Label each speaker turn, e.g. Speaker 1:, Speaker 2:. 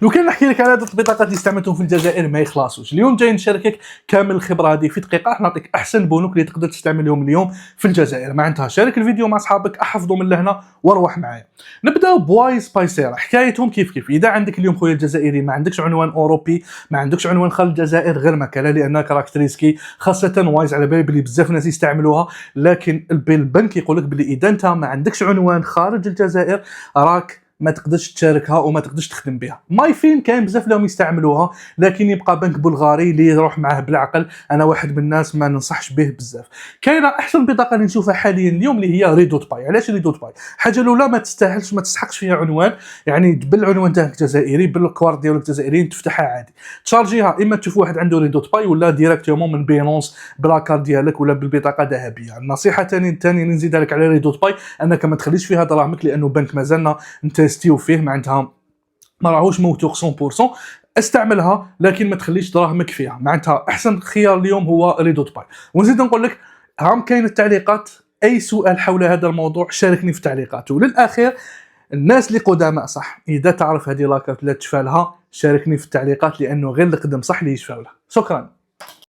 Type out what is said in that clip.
Speaker 1: لو كان نحكي لك على هاد التطبيقات اللي استعملتهم في الجزائر ما يخلصوش. اليوم جاي نشاركك كامل الخبره هذه في دقيقه، راح نعطيك احسن بنوك اللي تقدر تستعملهم اليوم في الجزائر. معناتها شارك الفيديو مع اصحابك، احفظوا من لهنا واروح معايا. نبداو بواي سبايسيرا. حكايتهم كيف اذا عندك اليوم خويا الجزائري ما عندكش عنوان اوروبي، ما عندكش عنوان خارج الجزائر، غير مكانه لانها كاركتريسكي، خاصه وايز على بالي بلي بزاف ناس يستعملوها. لكن البنك يقول لك بلي اذا انت ما عندكش عنوان خارج الجزائر راك ما تقدرش تشاركها وما تقدرش تخدم بها. مايفين كاين بزاف لهم يستعملوها، لكن يبقى بنك بلغاري اللي يروح معاه بالعقل. انا واحد من الناس ما ننصحش به بزاف. كاينه احسن بطاقه اللي نشوفها حاليا اليوم اللي هي ريدوت باي. علاش ريدوت باي؟ حاجه الاولى ما تستاهلش، ما تستحقش فيها عنوان، يعني بالعنوان تاعك جزائري بالكوارت ديالك جزائري تفتحها عادي تشارجيها. اما تشوف واحد عنده ريدوت باي ولا ديريكتومون من بينونس بلاكار ديالك ولا بالبطاقه ذهبيه. النصيحه ثاني نزيدها لك على ريدوت باي انك ما تخليش فيها دراهمك، لانه بنك مازالنا نتستيو فيه، معناتها ما راهوش موثوق 100%. استعملها لكن ما تخليش دراهمك فيها. معناتها احسن خيار اليوم هو ريدوت باي. ونزيد نقول لك هام كاين التعليقات، اي سؤال حول هذا الموضوع شاركني في التعليقات. وللاخير الناس اللي قدامى صح، اذا تعرف هذه لاكارت لا تشفى لها شاركني في التعليقات، لانه غير القدم صح اللي يشفى لها. شكرا.